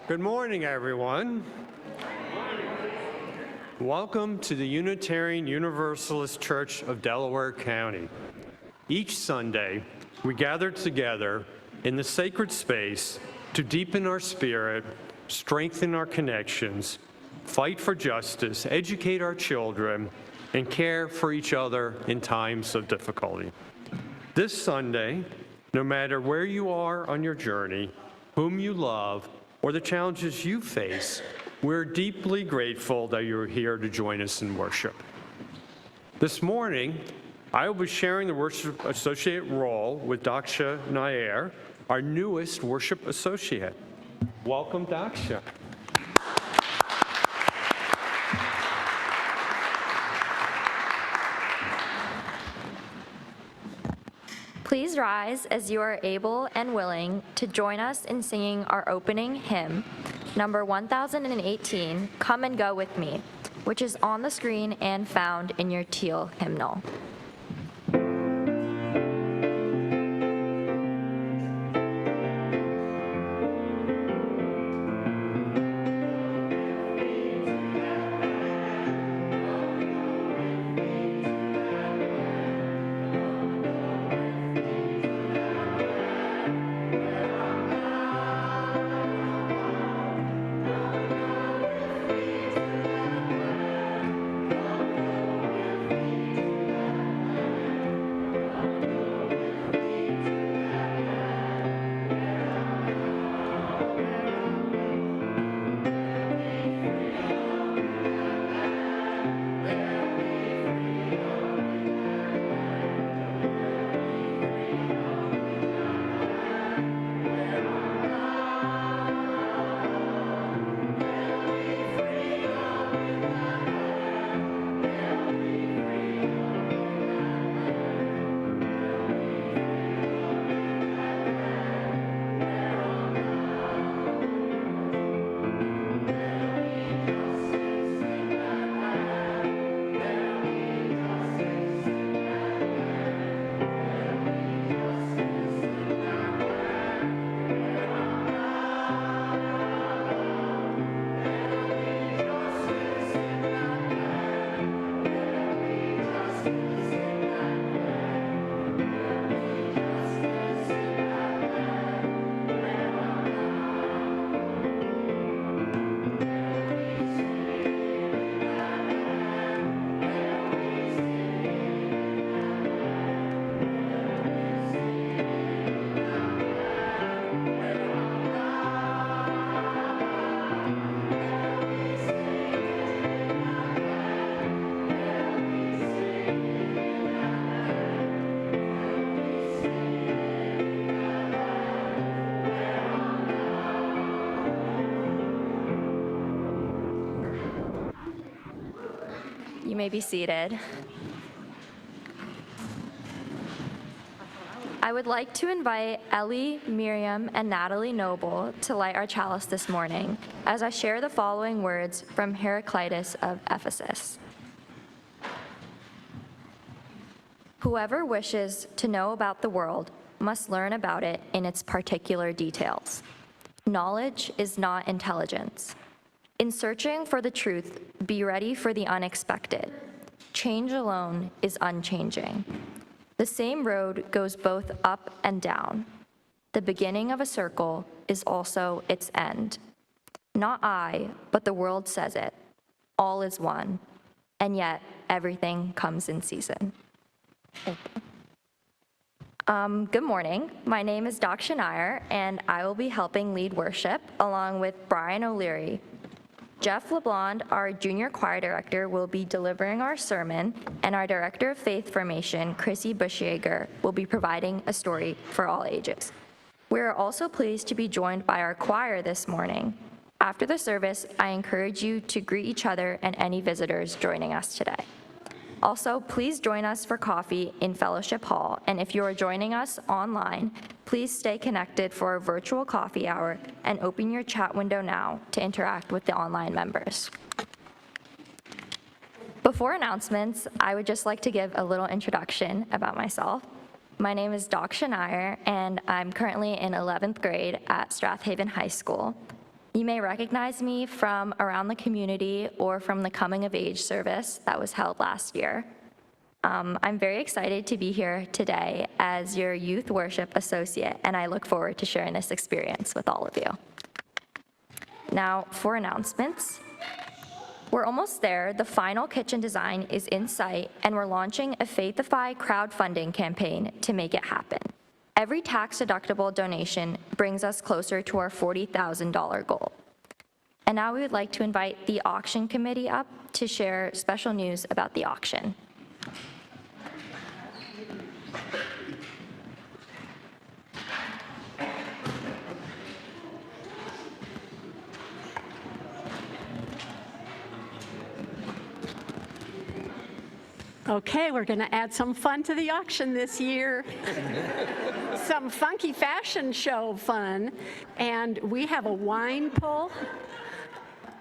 Good morning, everyone. Welcome to the Unitarian Universalist Church of Delaware County. Each Sunday, we gather together in the sacred space to deepen our spirit, strengthen our connections, fight for justice, educate our children, and care for each other in times of difficulty. This Sunday, no matter where you are on your journey, whom you love, or the challenges you face, we're deeply grateful that you're here to join us in worship. This morning, I will be sharing the worship associate role with Daksha Nair, our newest worship associate. Welcome, Daksha. Please rise as you are able and willing to join us in singing our opening hymn, number 1018, Come and Go With Me, which is on the screen and found in your teal hymnal. You may be seated. I would like to invite Ellie, Miriam, and Natalie Noble to light our chalice this morning as I share the following words from Heraclitus of Ephesus. Whoever wishes to know about the world must learn about it in its particular details. Knowledge is not intelligence. In searching for the truth, be ready for the unexpected. Change alone is unchanging. The same road goes both up and down. The beginning of a circle is also its end. Not I, but the world says it. All is one, and yet everything comes in season. Good morning. My name is Daksha Nair, and I will be helping lead worship along with Brian O'Leary. Jeff LaBonde, our junior choir director, will be delivering our sermon, and our director of faith formation, Chrissy Bushyager, will be providing a story for all ages. We are also pleased to be joined by our choir this morning. After the service, I encourage you to greet each other and any visitors joining us today. Also, please join us for coffee in Fellowship Hall, and if you are joining us online, please stay connected for a virtual coffee hour and open your chat window now to interact with the online members. Before announcements, I would just like to give a little introduction about myself. My name is Daksha Nair, and I'm currently in 11th grade at Strathaven High School. You may recognize me from around the community or from the coming of age service that was held last year. I'm very excited to be here today as your youth worship associate, and I look forward to sharing this experience with all of you. Now, for announcements. We're almost there. The final kitchen design is in sight, and we're launching a Faithify crowdfunding campaign to make it happen. Every tax-deductible donation brings us closer to our $40,000 goal. And now we would like to invite the auction committee up to share special news about the auction. Okay, we're going to add some fun to the auction this year. Some funky fashion show fun. And we have a wine pull.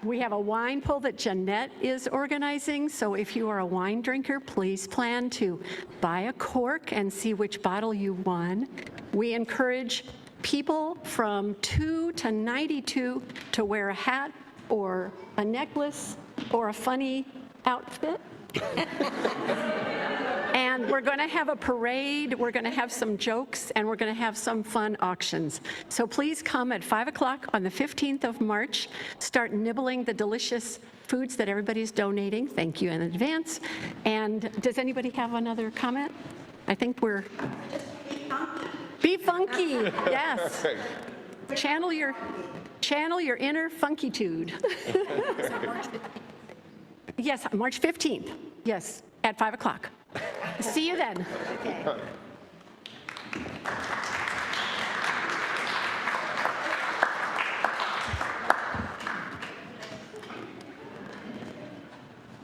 We have a wine pull that Jeanette is organizing. So if you are a wine drinker, please plan to buy a cork and see which bottle you won. We encourage people from 2 to 92 to wear a hat or a necklace or a funny outfit. And we're going to have a parade, we're going to have some jokes, and we're going to have some fun auctions. So please come at 5 o'clock on the 15th of March. Start nibbling the delicious foods that everybody's donating. Thank you in advance. And does anybody have another comment? I think we're... Be funky, yes. Channel your inner funkitude. Yes, March 15th. Yes, at 5 o'clock. See you then. Okay.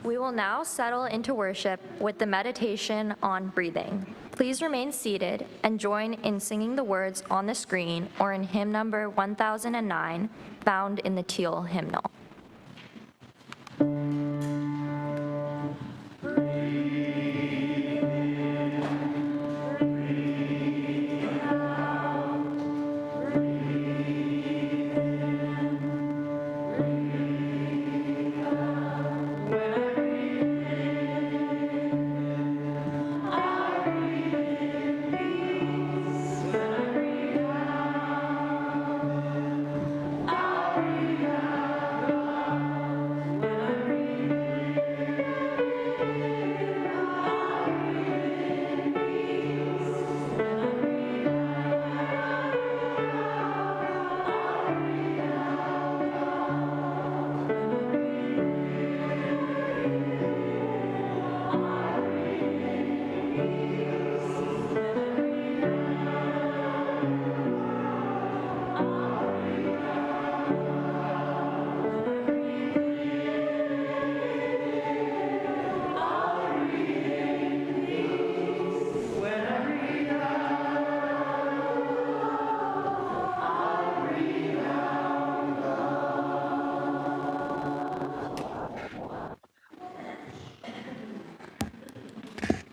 We will now settle into worship with the meditation on breathing. Please remain seated and join in singing the words on the screen or in hymn number 1009, found in the teal hymnal.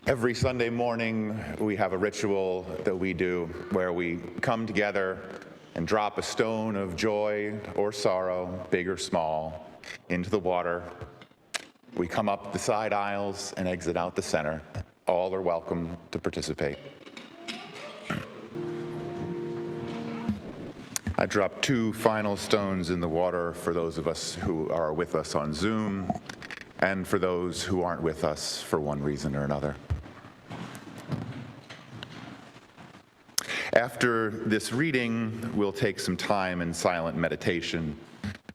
Every Sunday morning, we have a ritual that we do where we come together and drop a stone of joy or sorrow, big or small, into the water. We come up the side aisles and exit out the center. All are welcome to participate. I dropped 2 final stones in the water for those of us who are with us on Zoom and for those who aren't with us for one reason or another. After this reading, we'll take some time in silent meditation,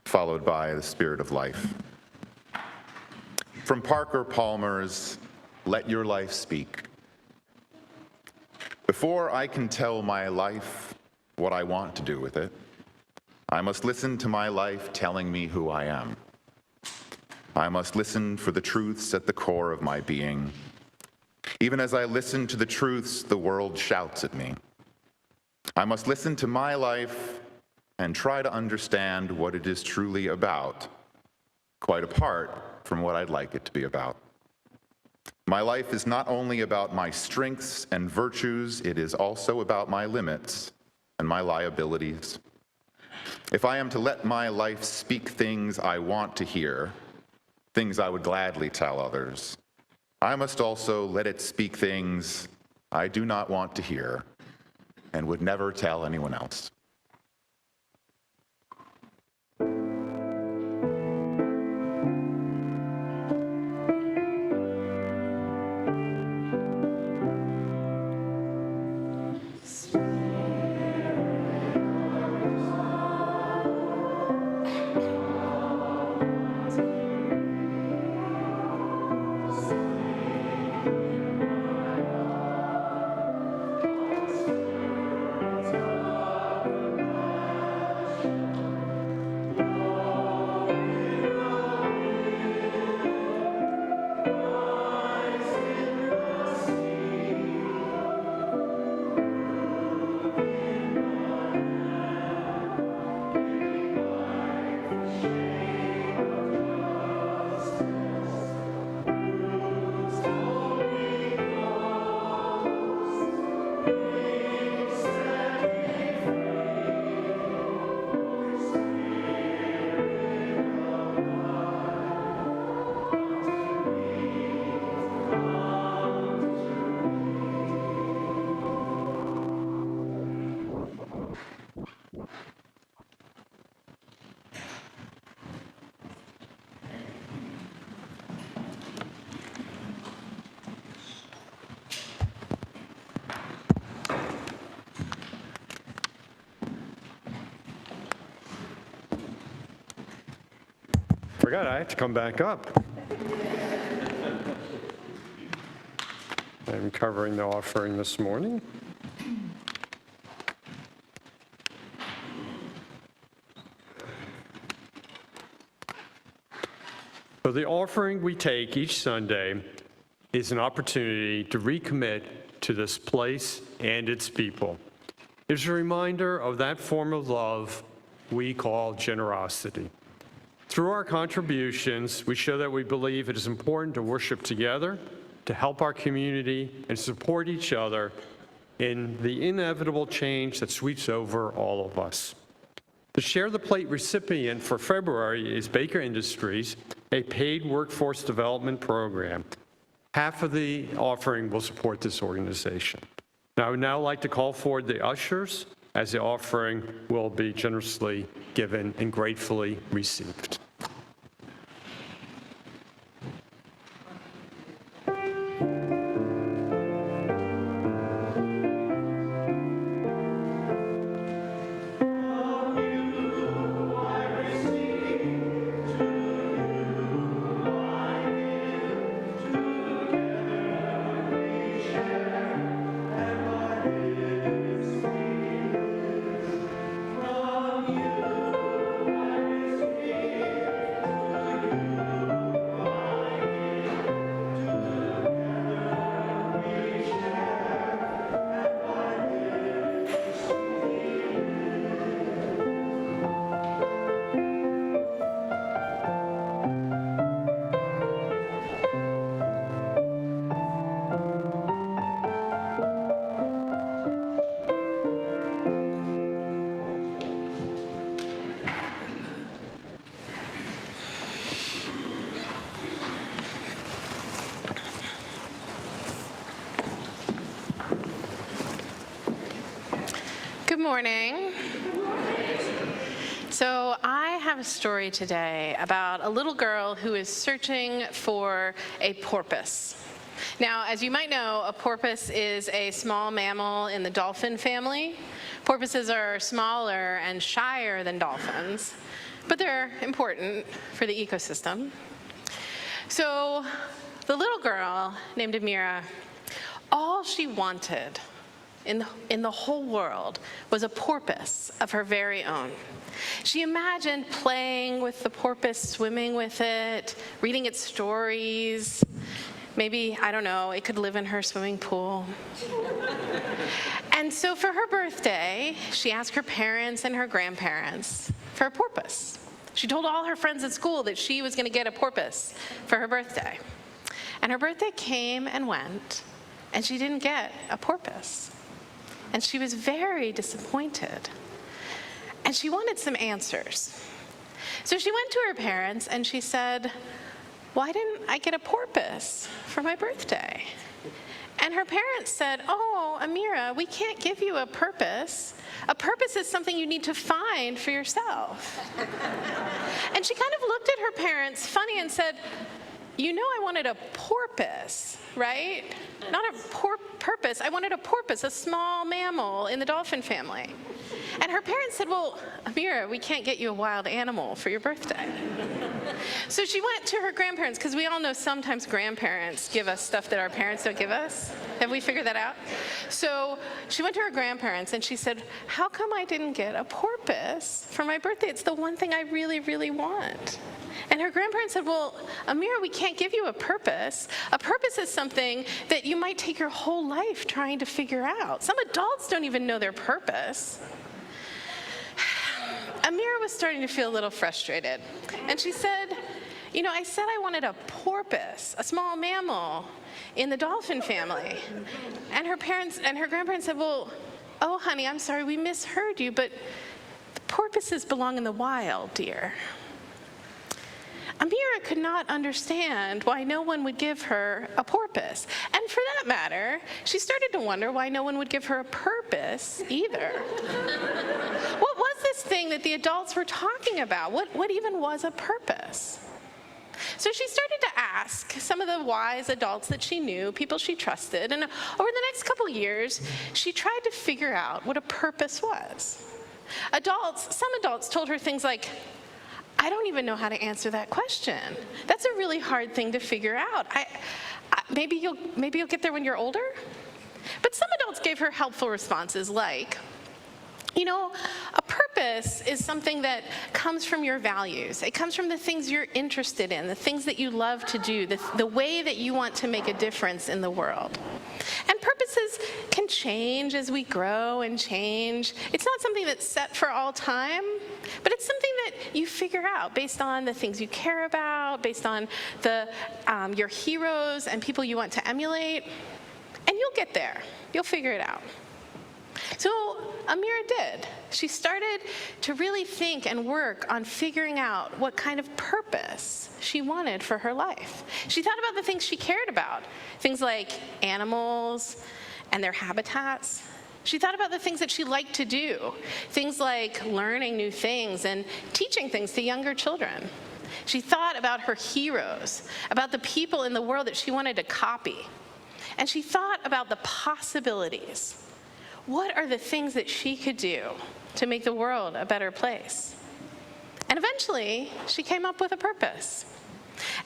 followed by the Spirit of Life. From Parker Palmer's Let Your Life Speak. Before I can tell my life what I want to do with it, I must listen to my life telling me who I am. I must listen for the truths at the core of my being. Even as I listen to the truths, the world shouts at me. I must listen to my life and try to understand what it is truly about, quite apart from what I'd like it to be about. My life is not only about my strengths and virtues, it is also about my limits and my liabilities. If I am to let my life speak things I want to hear, things I would gladly tell others, I must also let it speak things I do not want to hear and would never tell anyone else. Forgot I have to come back up. I'm covering the offering this morning. So the offering we take each Sunday is an opportunity to recommit to this place and its people. It's a reminder of that form of love we call generosity. Through our contributions, we show that we believe it is important to worship together, to help our community, and support each other in the inevitable change that sweeps over all of us. The Share the Plate recipient for February is Baker Industries, a paid workforce development program. Half of the offering will support this organization. Now, I would now like to call forward the ushers, as the offering will be generously given and gratefully received. Good morning. So I have a story today about a little girl who is searching for a porpoise. Now, as you might know, a porpoise is a small mammal in the dolphin family. Porpoises are smaller and shyer than dolphins, but they're important for the ecosystem. So the little girl named Amira, all she wanted in the whole world was a porpoise of her very own. She imagined playing with the porpoise, swimming with it, reading its stories. Maybe, I don't know, it could live in her swimming pool. And so for her birthday, she asked her parents and her grandparents for a porpoise. She told all her friends at school that she was going to get a porpoise for her birthday. And her birthday came and went, and she didn't get a porpoise. And she was very disappointed. and she wanted some answers. So she went to her parents and she said, "Why didn't I get a porpoise for my birthday?" And her parents said, "Oh, Amira, we can't give you a purpose. A purpose is something you need to find for yourself." And she kind of looked at her parents funny and said, "You know I wanted a porpoise, right? Not a purpose. I wanted a porpoise, a small mammal in the dolphin family." And her parents said, "Well, Amira, we can't get you a wild animal for your birthday." So she went to her grandparents, because we all know sometimes grandparents give us stuff that our parents don't give us. Have we figured that out? So she went to her grandparents and she said, "How come I didn't get a porpoise for my birthday? It's the one thing I really, really want." And her grandparents said, "Well, Amira, we can't give you a purpose. A purpose is something that you might take your whole life trying to figure out. Some adults don't even know their purpose." Amira was starting to feel a little frustrated. And she said, "You know, I said I wanted a porpoise, a small mammal in the dolphin family." And her parents and her grandparents said, "Well, oh, honey, I'm sorry, we misheard you, but the porpoises belong in the wild, dear." Amira could not understand why no one would give her a porpoise. And for that matter, she started to wonder why no one would give her a purpose either. What was this thing that the adults were talking about? What even was a purpose? So she started to ask some of the wise adults that she knew, people she trusted, and over the next couple years, she tried to figure out what a purpose was. Some adults told her things like, "I don't even know how to answer that question. That's a really hard thing to figure out. Maybe you'll get there when you're older." But some adults gave her helpful responses like, "You know, a purpose is something that comes from your values. It comes from the things you're interested in, the things that you love to do, the way that you want to make a difference in the world. And purposes can change as we grow and change. It's not something that's set for all time, but it's something that you figure out based on the things you care about, based on your heroes and people you want to emulate. And you'll get there. You'll figure it out." So Amira did. She started to really think and work on figuring out what kind of purpose she wanted for her life. She thought about the things she cared about, things like animals and their habitats. She thought about the things that she liked to do, things like learning new things and teaching things to younger children. She thought about her heroes, about the people in the world that she wanted to copy. And she thought about the possibilities. What are the things that she could do to make the world a better place? And eventually, she came up with a purpose.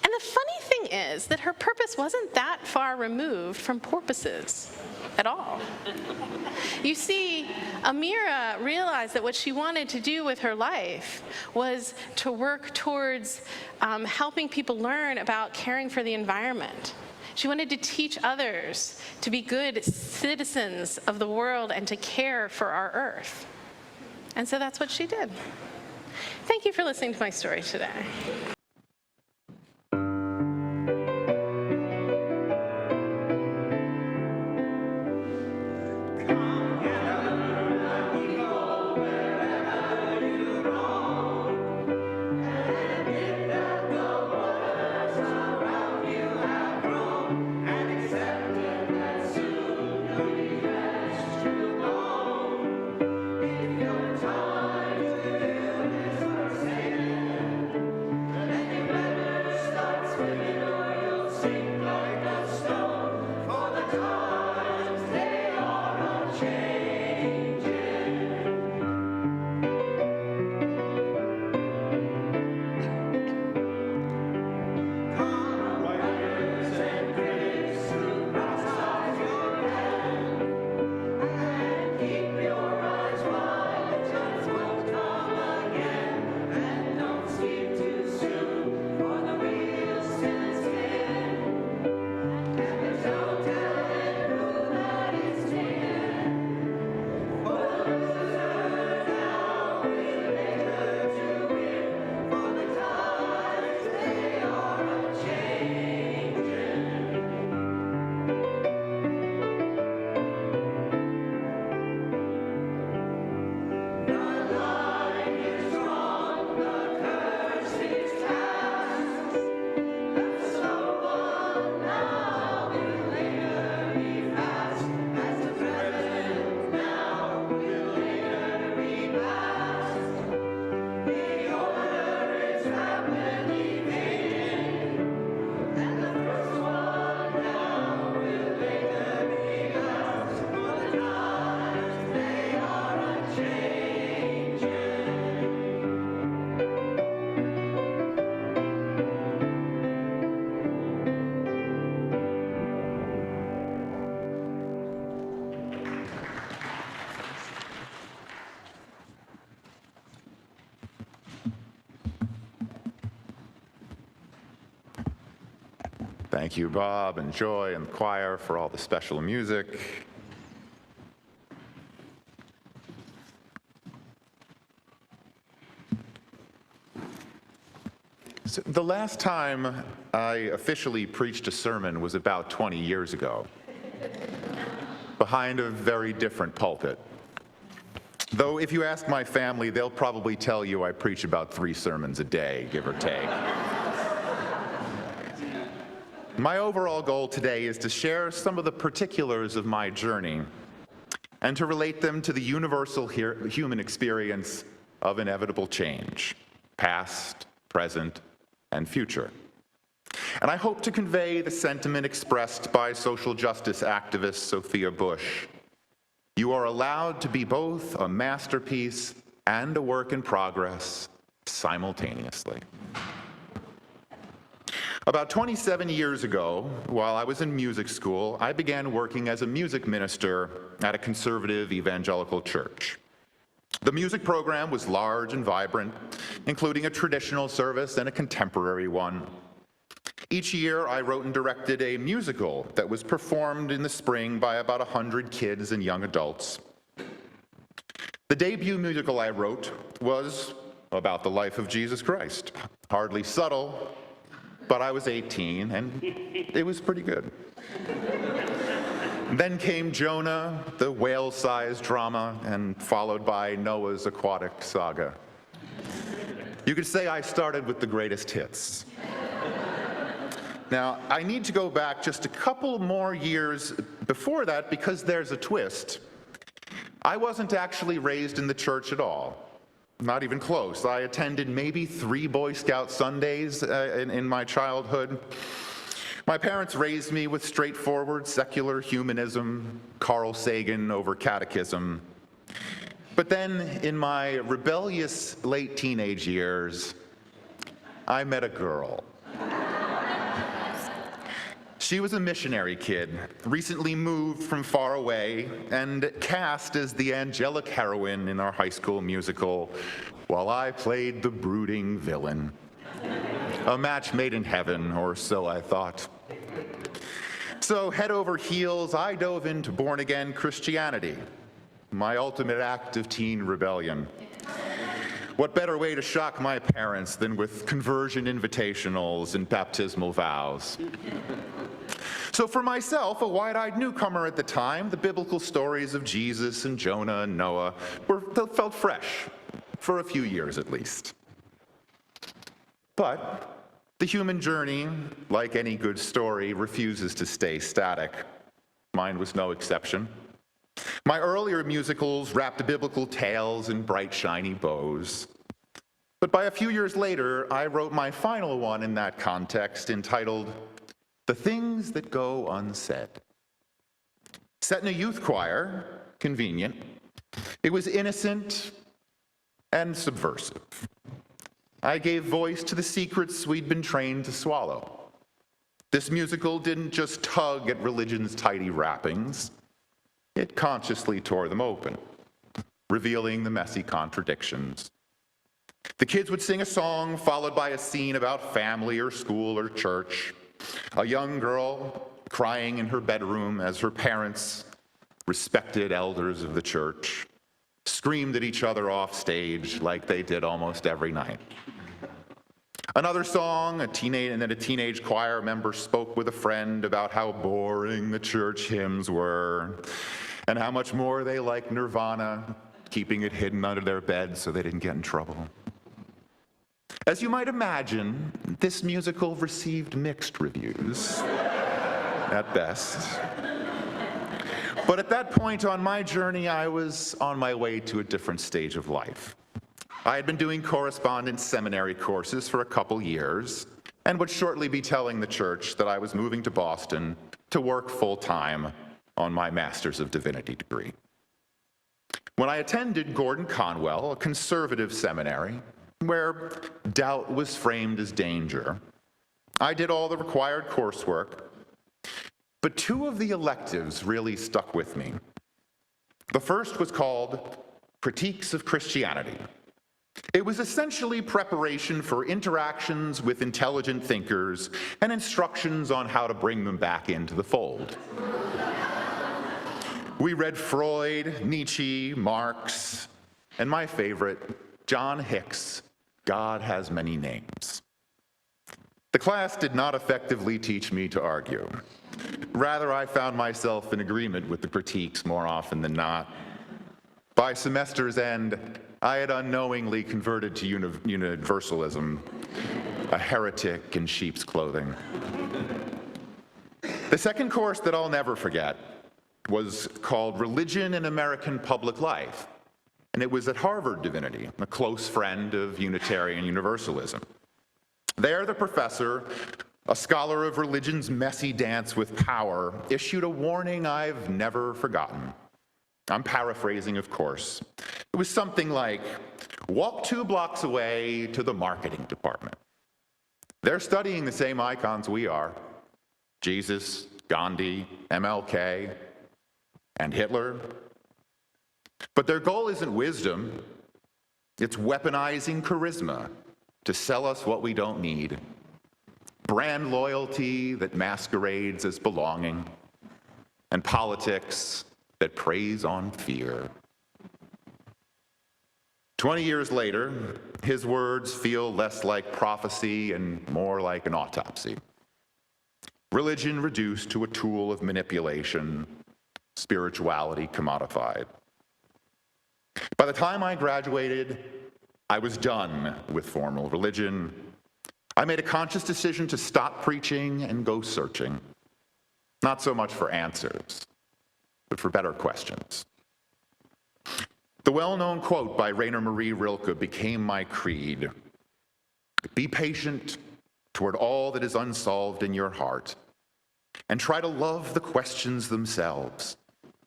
And the funny thing is that her purpose wasn't that far removed from porpoises at all. You see, Amira realized that what she wanted to do with her life was to work towards helping people learn about caring for the environment. She wanted to teach others to be good citizens of the world and to care for our earth. And so that's what she did. Thank you for listening to my story today. Thank you, Bob and Joy and the choir for all the special music. So the last time I officially preached a sermon was about 20 years ago, behind a very different pulpit. Though if you ask my family, they'll probably tell you I preach about 3 sermons a day, give or take. My overall goal today is to share some of the particulars of my journey and to relate them to the universal human experience of inevitable change, past, present, and future. And I hope to convey the sentiment expressed by social justice activist Sophia Bush. You are allowed to be both a masterpiece and a work in progress simultaneously. About 27 years ago, while I was in music school, I began working as a music minister at a conservative evangelical church. The music program was large and vibrant, including a traditional service and a contemporary one. Each year, I wrote and directed a musical that was performed in the spring by about 100 kids and young adults. The debut musical I wrote was about the life of Jesus Christ. Hardly subtle, but I was 18, and it was pretty good. Then came Jonah, the whale-sized drama, and followed by Noah's aquatic saga. You could say I started with the greatest hits. Now, I need to go back just a couple more years before that because there's a twist. I wasn't actually raised in the church at all. Not even close. I attended maybe 3 Boy Scout Sundays in my childhood. My parents raised me with straightforward secular humanism, Carl Sagan over catechism. But then, in my rebellious late teenage years, I met a girl. She was a missionary kid, recently moved from far away, and cast as the angelic heroine in our high school musical, while I played the brooding villain. A match made in heaven, or so I thought. So head over heels, I dove into born-again Christianity, my ultimate act of teen rebellion. What better way to shock my parents than with conversion invitationals and baptismal vows? So for myself, a wide-eyed newcomer at the time, the biblical stories of Jesus and Jonah and Noah felt fresh, for a few years at least. But the human journey, like any good story, refuses to stay static. Mine was no exception. My earlier musicals wrapped biblical tales in bright, shiny bows. But by a few years later, I wrote my final one in that context, entitled The Things That Go Unsaid. Set in a youth choir, convenient, it was innocent and subversive. I gave voice to the secrets we'd been trained to swallow. This musical didn't just tug at religion's tidy wrappings. It consciously tore them open, revealing the messy contradictions. The kids would sing a song followed by a scene about family or school or church. A young girl crying in her bedroom as her parents, respected elders of the church, screamed at each other off stage like they did almost every night. Another song, and then a teenage choir member spoke with a friend about how boring the church hymns were and how much more they liked Nirvana, keeping it hidden under their bed so they didn't get in trouble. As you might imagine, this musical received mixed reviews, at best. But at that point on my journey, I was on my way to a different stage of life. I had been doing correspondence seminary courses for a couple years and would shortly be telling the church that I was moving to Boston to work full-time on my Master's of Divinity degree. When I attended Gordon Conwell, a conservative seminary, where doubt was framed as danger, I did all the required coursework, but 2 of the electives really stuck with me. The first was called Critiques of Christianity, It was essentially preparation for interactions with intelligent thinkers and instructions on how to bring them back into the fold. We read Freud, Nietzsche, Marx, and my favorite, John Hicks' God Has Many Names. The class did not effectively teach me to argue. Rather, I found myself in agreement with the critiques more often than not. By semester's end, I had unknowingly converted to universalism, a heretic in sheep's clothing. The second course that I'll never forget was called Religion in American Public Life, and it was at Harvard Divinity, a close friend of Unitarian Universalism. There, the professor, a scholar of religion's messy dance with power, issued a warning I've never forgotten. I'm paraphrasing, of course. It was something like, walk 2 blocks away to the marketing department. They're studying the same icons we are. Jesus, Gandhi, MLK, and Hitler. But their goal isn't wisdom. It's weaponizing charisma to sell us what we don't need. Brand loyalty that masquerades as belonging, and politics that preys on fear. 20 years later, his words feel less like prophecy and more like an autopsy. Religion reduced to a tool of manipulation, spirituality commodified. By the time I graduated, I was done with formal religion. I made a conscious decision to stop preaching and go searching, not so much for answers, but for better questions. The well-known quote by Rainer Marie Rilke became my creed. Be patient toward all that is unsolved in your heart, and try to love the questions themselves,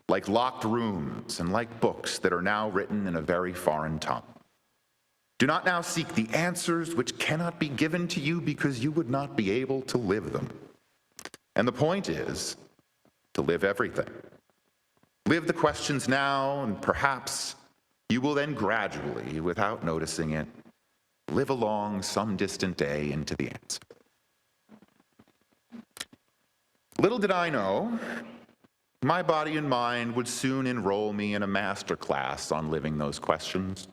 like locked rooms and like books that are now written in a very foreign tongue. Do not now seek the answers which cannot be given to you because you would not be able to live them. And the point is to live everything. Live the questions now, and perhaps you will then gradually, without noticing it, live along some distant day into the answer. Little did I know, my body and mind would soon enroll me in a master class on living those questions.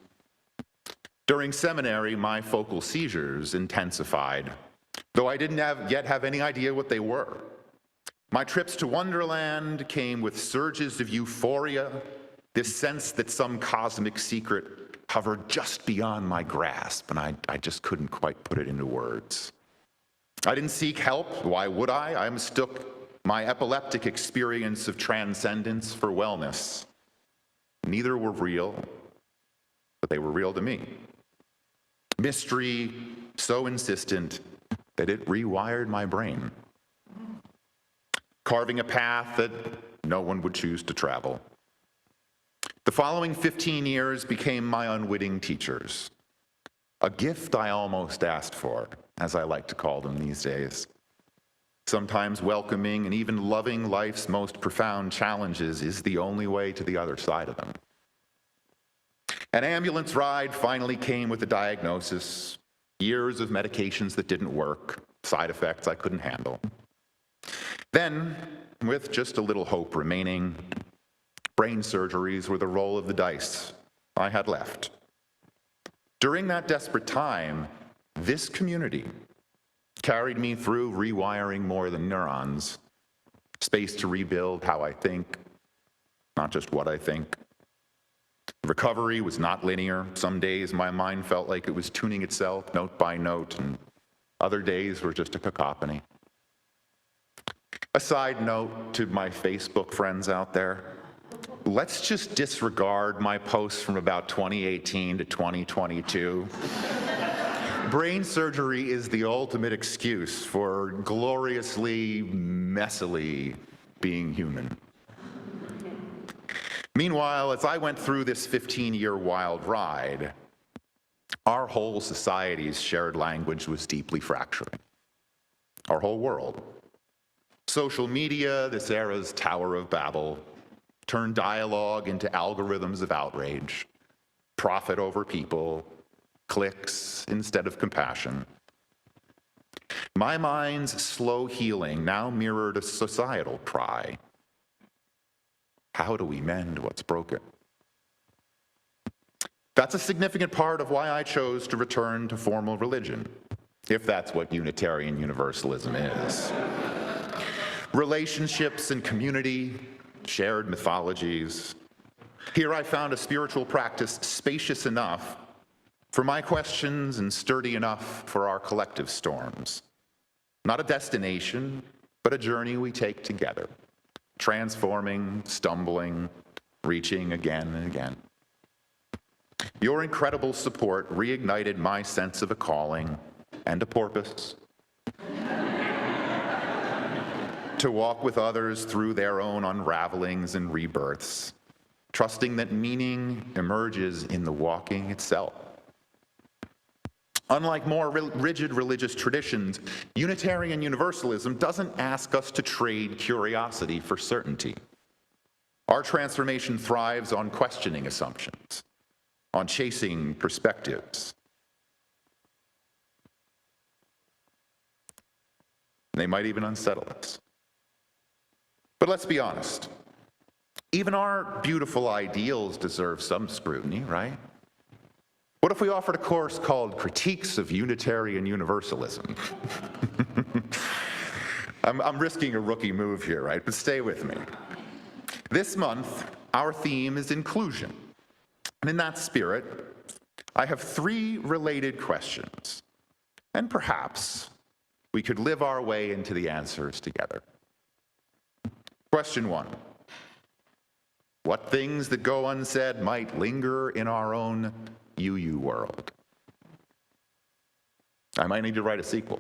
During seminary, my focal seizures intensified, though I didn't yet have any idea what they were. My trips to Wonderland came with surges of euphoria, this sense that some cosmic secret hovered just beyond my grasp, and I just couldn't quite put it into words. I didn't seek help. Why would I? I mistook my epileptic experience of transcendence for wellness. Neither were real, but they were real to me. Mystery so insistent that it rewired my brain, carving a path that no one would choose to travel. The following 15 years became my unwitting teachers, a gift I almost asked for, as I like to call them these days. Sometimes welcoming and even loving life's most profound challenges is the only way to the other side of them. An ambulance ride finally came with a diagnosis, years of medications that didn't work, side effects I couldn't handle. Then, with just a little hope remaining, brain surgeries were the roll of the dice I had left. During that desperate time, this community carried me through rewiring more than neurons, space to rebuild how I think, not just what I think. Recovery was not linear. Some days my mind felt like it was tuning itself note by note, and other days were just a cacophony. A side note to my Facebook friends out there, let's just disregard my posts from about 2018 to 2022. Brain surgery is the ultimate excuse for gloriously, messily being human. Meanwhile, as I went through this 15-year wild ride, our whole society's shared language was deeply fracturing. Our whole world. Social media, this era's Tower of Babel, turned dialogue into algorithms of outrage, profit over people, clicks instead of compassion. My mind's slow healing now mirrored a societal cry. How do we mend what's broken? That's a significant part of why I chose to return to formal religion, if that's what Unitarian Universalism is. Relationships and community, shared mythologies. Here I found a spiritual practice spacious enough for my questions and sturdy enough for our collective storms. Not a destination, but a journey we take together, transforming, stumbling, reaching again and again. Your incredible support reignited my sense of a calling and a purpose. To walk with others through their own unravelings and rebirths, trusting that meaning emerges in the walking itself. Unlike more rigid religious traditions, Unitarian Universalism doesn't ask us to trade curiosity for certainty. Our transformation thrives on questioning assumptions, on chasing perspectives. They might even unsettle us. But let's be honest. Even our beautiful ideals deserve some scrutiny, right? What if we offered a course called Critiques of Unitarian Universalism? I'm risking a rookie move here, right? But stay with me. This month, our theme is inclusion. And in that spirit, I have 3 related questions. And perhaps we could live our way into the answers together. Question 1. What things that go unsaid might linger in our own UU world? I might need to write a sequel.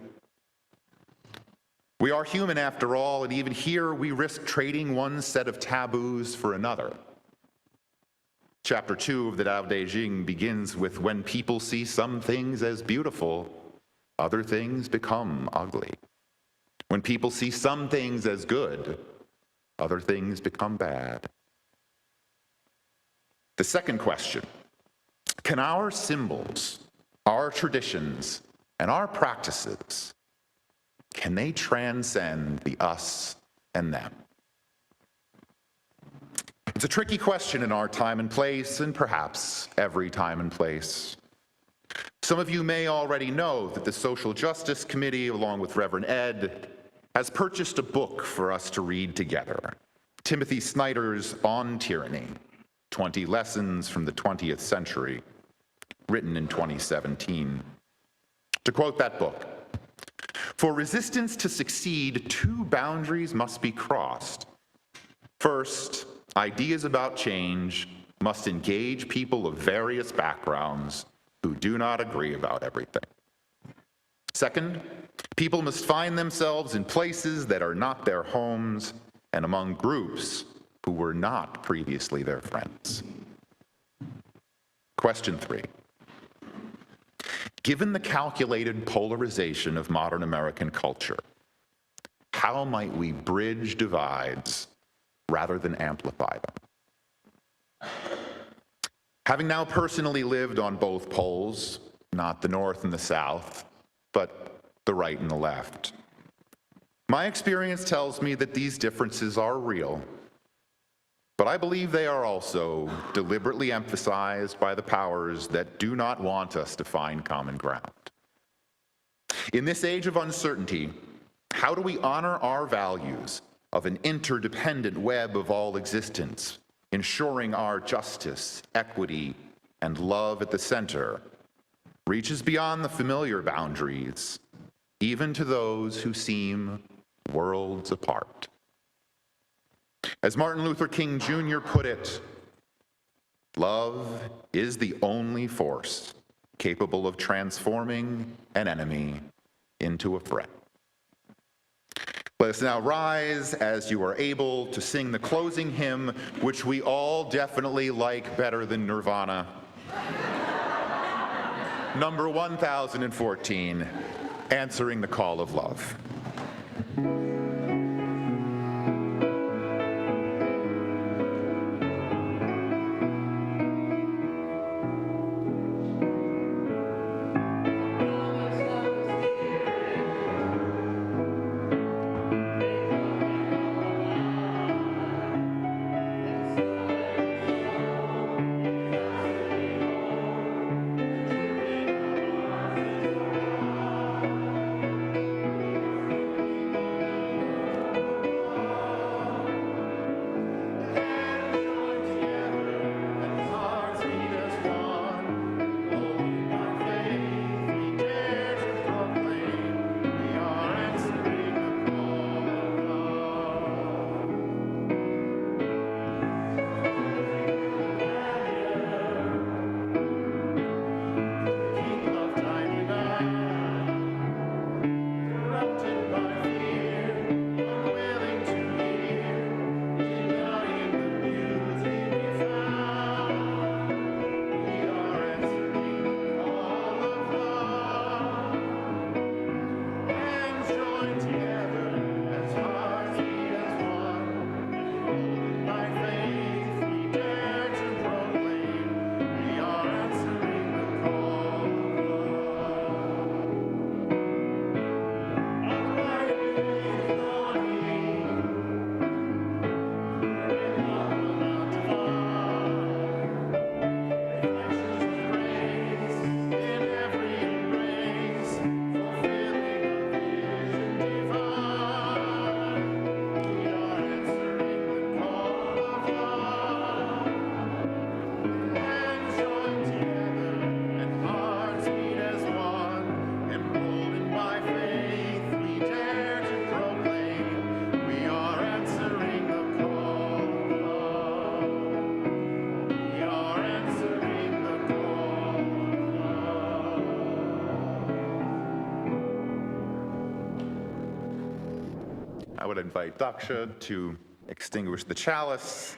We are human after all, and even here we risk trading one set of taboos for another. Chapter 2 of the Tao Te Ching begins with, when people see some things as beautiful, other things become ugly. When people see some things as good, other things become bad. The second question, can our symbols, our traditions, and our practices, can they transcend the us and them? It's a tricky question in our time and place, and perhaps every time and place. Some of you may already know that the Social Justice Committee, along with Reverend Ed, has purchased a book for us to read together, Timothy Snyder's On Tyranny, 20 Lessons from the 20th Century, written in 2017. To quote that book, "For resistance to succeed, 2 boundaries must be crossed. First, ideas about change must engage people of various backgrounds who do not agree about everything. Second, people must find themselves in places that are not their homes and among groups who were not previously their friends." Question 3. Given the calculated polarization of modern American culture, how might we bridge divides rather than amplify them? Having now personally lived on both poles, not the North and the South, but the right and the left, my experience tells me that these differences are real, but I believe they are also deliberately emphasized by the powers that do not want us to find common ground. In this age of uncertainty, how do we honor our values of an interdependent web of all existence, ensuring our justice, equity, and love at the center reaches beyond the familiar boundaries, even to those who seem worlds apart? As Martin Luther King Jr. put it, love is the only force capable of transforming an enemy into a friend. Let us now rise as you are able to sing the closing hymn, which we all definitely like better than Nirvana. Number 1014, Answering the Call of Love. would invite Daksha to extinguish the chalice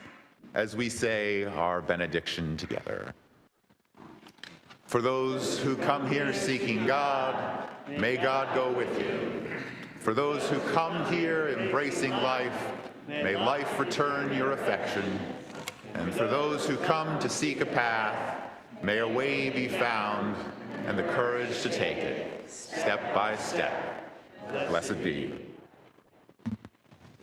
as we say our benediction together. For those who come here seeking God, may God go with you. For those who come here embracing life, may life return your affection. And for those who come to seek a path, may a way be found and the courage to take it, step by step. Blessed be.